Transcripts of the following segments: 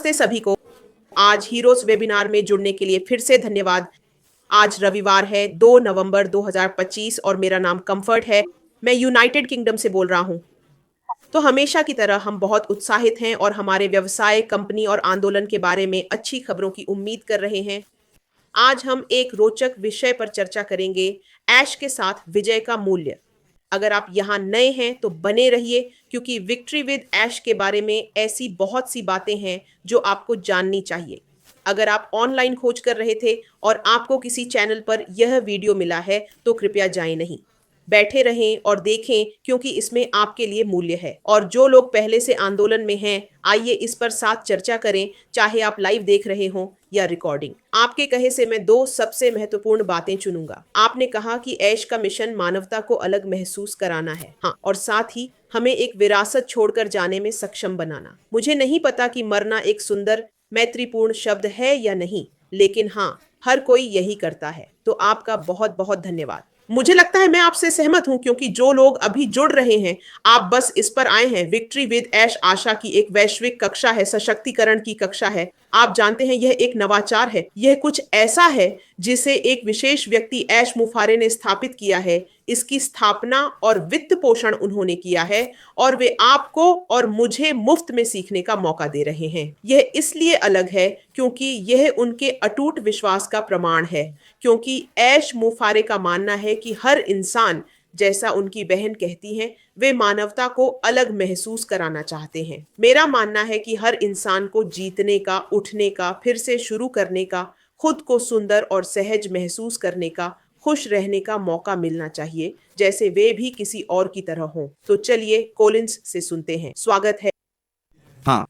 नमस्ते सभी को। आज हीरोज वेबिनार में जुड़ने के लिए फिर से धन्यवाद। आज रविवार है 2 नवंबर 2025 और मेरा नाम कंफर्ट है। मैं यूनाइटेड किंगडम से बोल रहा हूँ। तो हमेशा की तरह हम बहुत उत्साहित हैं और हमारे व्यवसाय, कंपनी और आंदोलन के बारे में अच्छी खबरों की उम्मीद कर रहे हैं। आज हम एक रोचक विषय पर चर्चा करेंगे, ऐश के साथ विजय का मूल्य। अगर आप यहाँ नए हैं तो बने रहिए, क्योंकि विक्ट्री विद ऐश के बारे में ऐसी बहुत सी बातें हैं जो आपको जाननी चाहिए। अगर आप ऑनलाइन खोज कर रहे थे और आपको किसी चैनल पर यह वीडियो मिला है तो कृपया जाएं नहीं, बैठे रहें और देखें, क्योंकि इसमें आपके लिए मूल्य है। और जो लोग पहले से आंदोलन में हैं, आइए इस पर साथ चर्चा करें, चाहे आप लाइव देख रहे हों या रिकॉर्डिंग। आपके कहे से मैं 2 सबसे महत्वपूर्ण बातें चुनूंगा। आपने कहा कि ऐश का मिशन मानवता को अलग महसूस कराना है, हाँ, और साथ ही हमें एक विरासत छोड़कर जाने में सक्षम बनाना। मुझे नहीं पता कि मरना एक सुंदर, मैत्रीपूर्ण शब्द है या नहीं, लेकिन हाँ, हर कोई यही करता है। तो आपका बहुत बहुत धन्यवाद। मुझे लगता है मैं आपसे सहमत हूं, क्योंकि जो लोग अभी जुड़ रहे हैं, आप बस इस पर आए हैं। विक्ट्री विद ऐश आशा की एक वैश्विक कक्षा है, सशक्तिकरण की कक्षा है। आप जानते हैं, यह एक नवाचार है। यह कुछ ऐसा है जिसे एक विशेष व्यक्ति ऐश मुफारे ने स्थापित किया है। इसकी स्थापना और वित्त पोषण उन्होंने किया है, और वे आपको और मुझे मुफ्त में सीखने का मौका दे रहे हैं। यह इसलिए अलग है क्योंकि यह उनके अटूट विश्वास का प्रमाण है। क्योंकि ऐश मुफारे का मानना है कि हर इंसान, जैसा उनकी बहन कहती हैं, वे मानवता को अलग महसूस कराना चाहते हैं। मेरा मानना है कि हर इंसान को जीतने का, उठने का, फिर से शुरू करने का, खुद को सुंदर और सहज महसूस करने का, खुश रहने का मौका मिलना चाहिए, जैसे वे भी किसी और की तरह हों। तो चलिए कोलिंस से सुनते हैं। स्वागत है। हाँ,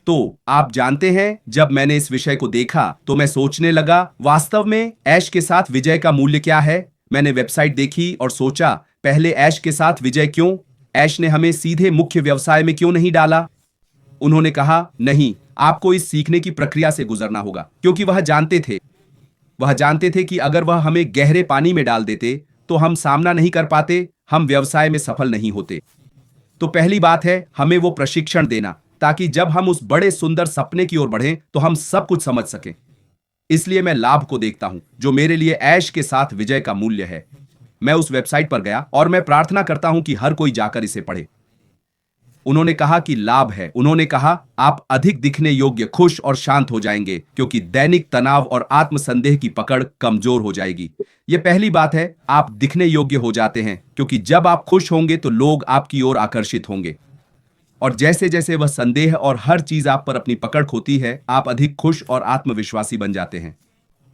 तो आप जानते हैं, जब मैंने इस विषय को देखा तो मैं सोचने लगा, वास्तव में ऐश के साथ विजय का मूल्य क्या है। मैंने वेबसाइट देखी और सोचा, पहले ऐश के साथ विजय क्यों? ऐश ने हमें सीधे मुख्य व्यवसाय में क्यों नहीं डाला? उन्होंने कहा, नहीं, आपको इस सीखने की प्रक्रिया से गुजरना होगा, क्योंकि वह जानते थे कि अगर वह हमें गहरे पानी में डाल देते तो हम सामना नहीं कर पाते, हम व्यवसाय में सफल नहीं होते। तो पहली बात है हमें वो प्रशिक्षण देना, ताकि जब हम उस बड़े सुंदर सपने की ओर बढ़ें तो हम सब कुछ समझ सकें। इसलिए मैं लाभ को देखता हूं, जो मेरे लिए ऐश के साथ विजय का मूल्य है। मैं उस वेबसाइट पर गया और मैं प्रार्थना करता हूं कि हर कोई जाकर इसे पढ़े। उन्होंने कहा कि लाभ है। उन्होंने कहा, आप अधिक दिखने योग्य, खुश और शांत हो जाएंगे, क्योंकि दैनिक तनाव और आत्मसंदेह की पकड़ कमजोर हो जाएगी। यह पहली बात है, आप दिखने योग्य हो जाते हैं, क्योंकि जब आप खुश होंगे तो लोग आपकी ओर आकर्षित होंगे। और जैसे जैसे वह संदेह और हर चीज आप पर अपनी पकड़ खोती है, आप अधिक खुश और आत्मविश्वासी बन जाते हैं।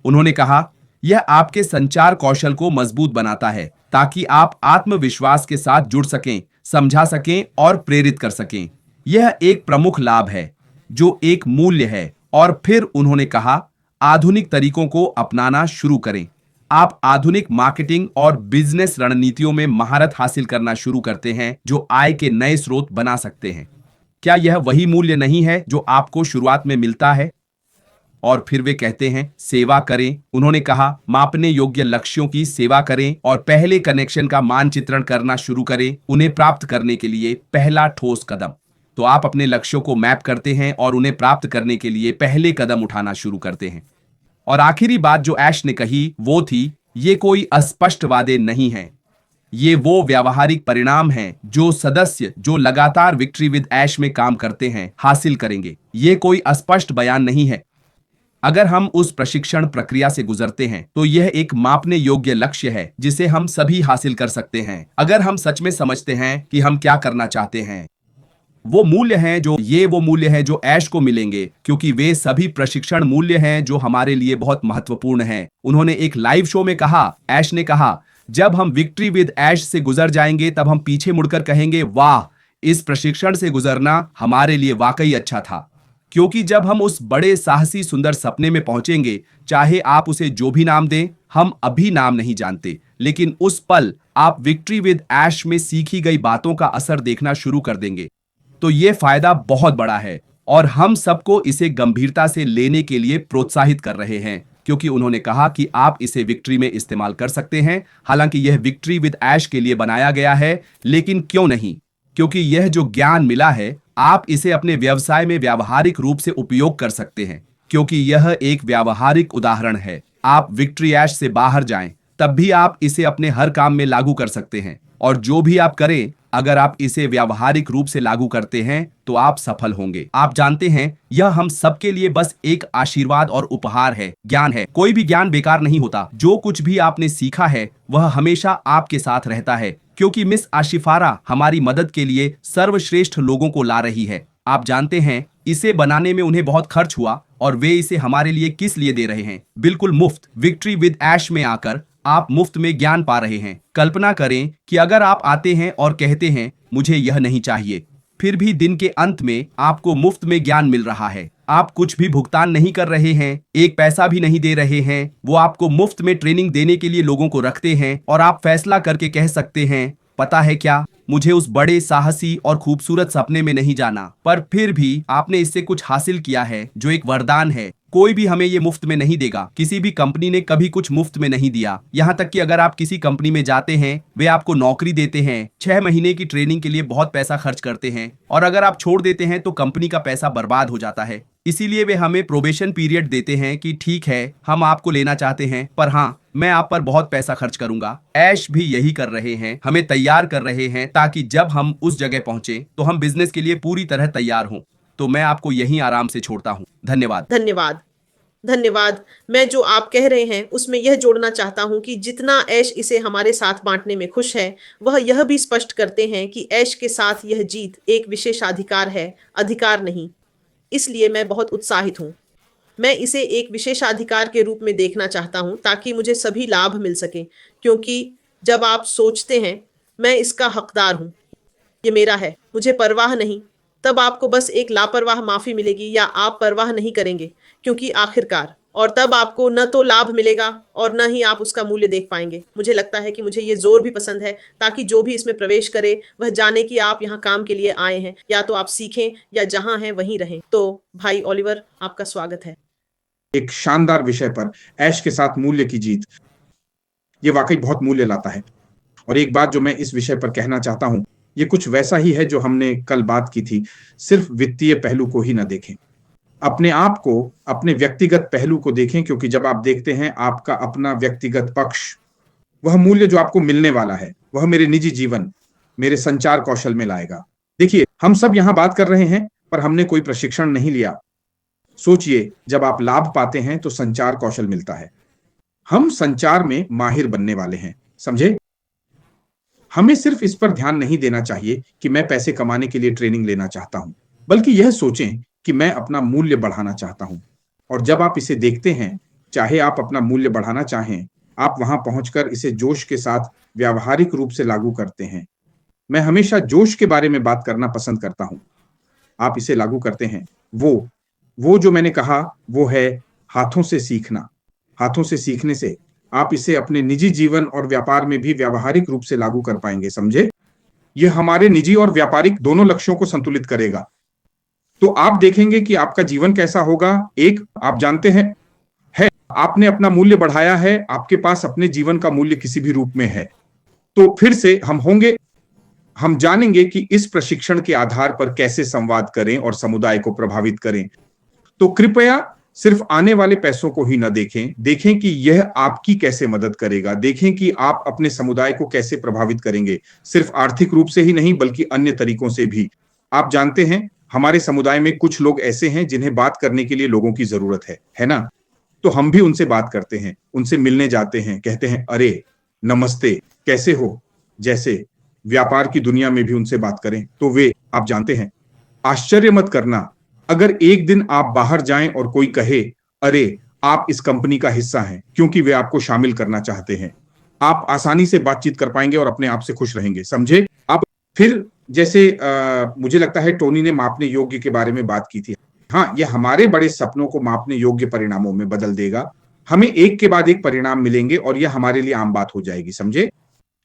उन्होंने कहा, यह आपके संचार कौशल को मजबूत बनाता है, ताकि आप आत्मविश्वास के साथ जुड़ सकें, समझा सकें और प्रेरित कर सकें। यह एक प्रमुख लाभ है, जो एक मूल्य है। और फिर उन्होंने कहा, आधुनिक तरीकों को अपनाना शुरू करें। आप आधुनिक मार्केटिंग और बिजनेस रणनीतियों में महारत हासिल करना शुरू करते हैं, जो आय के नए स्रोत बना सकते हैं। क्या यह वही मूल्य नहीं है जो आपको शुरुआत में मिलता है? और फिर वे कहते हैं, सेवा करें। उन्होंने कहा, मापने योग्य लक्ष्यों की सेवा करें और पहले कनेक्शन का मानचित्रण करना शुरू करें, उन्हें प्राप्त करने के लिए पहला ठोस कदम। तो आप अपने लक्ष्यों को मैप करते हैं और उन्हें प्राप्त करने के लिए पहले कदम उठाना शुरू करते हैं। और आखिरी बात जो ऐश ने कही वो थी, ये कोई अस्पष्ट वादे नहीं हैं, ये वो व्यावहारिक परिणाम हैं जो सदस्य जो लगातार विक्ट्री विद ऐश में काम करते हैं हासिल करेंगे। ये कोई अस्पष्ट बयान नहीं है। अगर हम उस प्रशिक्षण प्रक्रिया से गुजरते हैं तो यह एक मापने योग्य लक्ष्य है जिसे हम सभी हासिल कर सकते हैं, अगर हम सच में समझते हैं कि हम क्या करना चाहते हैं। वो मूल्य हैं जो ऐश को मिलेंगे, क्योंकि वे सभी प्रशिक्षण मूल्य हैं जो हमारे लिए बहुत महत्वपूर्ण हैं। उन्होंने एक लाइव शो में कहा, ऐश ने कहा, जब हम विक्ट्री विद ऐश से गुजर जाएंगे तब हम पीछे मुड़कर कहेंगे, वाह, इस प्रशिक्षण से गुजरना हमारे लिए वाकई अच्छा था। क्योंकि जब हम उस बड़े साहसी सुंदर सपने में पहुंचेंगे, चाहे आप उसे जो भी नाम दें, हम अभी नाम नहीं जानते, लेकिन उस पल आप विक्ट्री विद ऐश में सीखी गई बातों का असर देखना शुरू कर देंगे। तो ये फायदा बहुत बड़ा है और हम सबको इसे गंभीरता से लेने के लिए प्रोत्साहित कर रहे हैं, क्योंकि उन्होंने कहा कि आप इसे विक्ट्री में इस्तेमाल कर सकते हैं। हालांकि यह विक्ट्री विद ऐश के लिए बनाया गया है, लेकिन क्यों नहीं? क्योंकि यह जो ज्ञान मिला है आप इसे अपने व्यवसाय में व्यावहारिक रूप से उपयोग कर सकते हैं, क्योंकि यह एक व्यावहारिक उदाहरण है। आप विक्ट्री ऐश से बाहर जाएं, तब भी आप इसे अपने हर काम में लागू कर सकते हैं, और जो भी आप करें, अगर आप इसे व्यावहारिक रूप से लागू करते हैं तो आप सफल होंगे। आप जानते हैं, यह हम सबके लिए बस एक आशीर्वाद और उपहार है, ज्ञान है। कोई भी ज्ञान बेकार नहीं होता। जो कुछ भी आपने सीखा है वह हमेशा आपके साथ रहता है, क्योंकि मिस आशिफारा हमारी मदद के लिए सर्वश्रेष्ठ लोगों को ला रही है। आप जानते हैं, इसे बनाने में उन्हें बहुत खर्च हुआ, और वे इसे हमारे लिए किस लिए दे रहे हैं? बिल्कुल मुफ्त। विक्ट्री विद ऐश में आकर आप मुफ्त में ज्ञान पा रहे हैं। कल्पना करें कि अगर आप आते हैं और कहते हैं मुझे यह नहीं चाहिए, फिर भी दिन के अंत में आपको मुफ्त में ज्ञान मिल रहा है। आप कुछ भी भुगतान नहीं कर रहे हैं, एक पैसा भी नहीं दे रहे हैं। वो आपको मुफ्त में ट्रेनिंग देने के लिए लोगों को रखते हैं, और आप फैसला करके कह सकते हैं, पता है क्या, मुझे उस बड़े साहसी और खूबसूरत सपने में नहीं जाना। पर फिर भी आपने इससे कुछ हासिल किया है जो एक वरदान है। कोई भी हमें ये मुफ्त में नहीं देगा। किसी भी कंपनी ने कभी कुछ मुफ्त में नहीं दिया। यहाँ तक कि अगर आप किसी कंपनी में जाते हैं, वे आपको नौकरी देते हैं, 6 महीने की ट्रेनिंग के लिए बहुत पैसा खर्च करते हैं, और अगर आप छोड़ देते हैं तो कंपनी का पैसा बर्बाद हो जाता है। इसीलिए वे हमें प्रोबेशन पीरियड देते हैं कि ठीक है, हम आपको लेना चाहते हैं, पर हाँ, मैं आप पर बहुत पैसा खर्च करूंगा। ऐश भी यही कर रहे हैं, हमें तैयार कर रहे हैं ताकि जब हम उस जगह पहुंचे तो हम बिजनेस के लिए पूरी तरह तैयार हों। तो मैं आपको यहीं आराम से छोड़ता हूँ। धन्यवाद। धन्यवाद। धन्यवाद। मैं जो आप कह रहे हैं उसमें यह जोड़ना चाहता हूं कि जितना ऐश इसे हमारे साथ बांटने में खुश है, वह यह भी स्पष्ट करते हैं कि ऐश के साथ यह जीत एक विशेषाधिकार है, अधिकार नहीं। इसलिए मैं बहुत उत्साहित हूं। मैं इसे एक विशेषाधिकार के रूप में देखना चाहता हूं ताकि मुझे सभी लाभ मिल सके, क्योंकि जब आप सोचते हैं मैं इसका हकदार हूं, ये मेरा है, मुझे परवाह नहीं, तब आपको बस एक लापरवाह माफी मिलेगी या आप परवाह नहीं करेंगे, क्योंकि आखिरकार, और तब आपको न तो लाभ मिलेगा और न ही आप उसका मूल्य देख पाएंगे। मुझे लगता है कि मुझे ये जोर भी पसंद है, ताकि जो भी इसमें प्रवेश करे वह जाने कि आप यहाँ काम के लिए आए हैं, या तो आप सीखें या जहां हैं वहीं रहें। तो भाई ओलिवर, आपका स्वागत है। एक शानदार विषय पर ऐश के साथ मूल्य की जीत, ये वाकई बहुत मूल्य लाता है। और एक बात जो मैं इस विषय पर कहना चाहता हूं, ये कुछ वैसा ही है जो हमने कल बात की थी। सिर्फ वित्तीय पहलू को ही ना देखें, अपने आप को, अपने व्यक्तिगत पहलू को देखें, क्योंकि जब आप देखते हैं आपका अपना व्यक्तिगत पक्ष, वह मूल्य जो आपको मिलने वाला है, वह मेरे निजी जीवन, मेरे संचार कौशल में लाएगा। देखिए, हम सब यहां बात कर रहे हैं, पर हमने कोई प्रशिक्षण नहीं लिया। सोचिए, जब आप लाभ पाते हैं तो संचार कौशल मिलता है। हम संचार में माहिर बनने वाले हैं, समझे? हमें सिर्फ इस पर ध्यान नहीं देना चाहिए कि मैं पैसे कमाने के लिए ट्रेनिंग लेना चाहता हूं, बल्कि यह सोचें कि मैं अपना मूल्य बढ़ाना चाहता हूं। और जब आप इसे देखते हैं, चाहे आप अपना मूल्य बढ़ाना चाहें, आप वहां पहुंचकर इसे जोश के साथ व्यावहारिक रूप से लागू करते हैं। मैं हमेशा जोश के बारे में बात करना पसंद करता हूं। आप इसे लागू करते हैं। वो जो मैंने कहा, वो है हाथों से सीखना। हाथों से सीखने से आप इसे अपने निजी जीवन और व्यापार में भी व्यावहारिक रूप से लागू कर पाएंगे, समझे? यह हमारे निजी और व्यापारिक दोनों लक्ष्यों को संतुलित करेगा। तो आप देखेंगे कि आपका जीवन कैसा होगा। एक, आप जानते हैं, आपने अपना मूल्य बढ़ाया है, आपके पास अपने जीवन का मूल्य किसी भी रूप में है। तो फिर से हम जानेंगे कि इस प्रशिक्षण के आधार पर कैसे संवाद करें और समुदाय को प्रभावित करें। तो कृपया सिर्फ आने वाले पैसों को ही न देखें कि यह आपकी कैसे मदद करेगा। देखें कि आप अपने समुदाय को कैसे प्रभावित करेंगे, सिर्फ आर्थिक रूप से ही नहीं बल्कि अन्य तरीकों से भी। आप जानते हैं, हमारे समुदाय में कुछ लोग ऐसे हैं जिन्हें बात करने के लिए लोगों की जरूरत है ना? तो हम भी उनसे बात करते हैं, उनसे मिलने जाते हैं, कहते हैं अरे नमस्ते, कैसे हो, जैसे व्यापार की दुनिया में भी उनसे बात करें तो वे, आप जानते हैं, आश्चर्य मत करना अगर एक दिन आप बाहर जाएं और कोई कहे अरे आप इस कंपनी का हिस्सा हैं, क्योंकि वे आपको शामिल करना चाहते हैं। आप आसानी से बातचीत कर पाएंगे और अपने आप से खुश रहेंगे, समझे? आप फिर जैसे मुझे लगता है टोनी ने मापने योग्य के बारे में बात की थी। हाँ, यह हमारे बड़े सपनों को मापने योग्य परिणामों में बदल देगा। हमें एक के बाद एक परिणाम मिलेंगे और यह हमारे लिए आम बात हो जाएगी, समझे?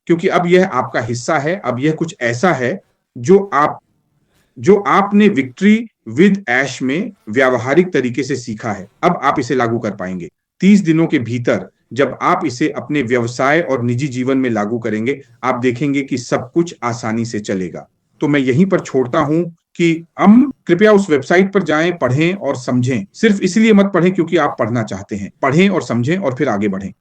क्योंकि अब यह आपका हिस्सा है। अब यह कुछ ऐसा है जो आपने विक्ट्री विद ऐश में व्यावहारिक तरीके से सीखा है। अब आप इसे लागू कर पाएंगे 30 दिनों के भीतर। जब आप इसे अपने व्यवसाय और निजी जीवन में लागू करेंगे, आप देखेंगे कि सब कुछ आसानी से चलेगा। तो मैं यहीं पर छोड़ता हूं कि हम कृपया उस वेबसाइट पर जाएं, पढ़ें और समझें। सिर्फ इसलिए मत पढ़ें क्योंकि आप पढ़ना चाहते हैं। पढ़ें और समझें और फिर आगे बढ़ें।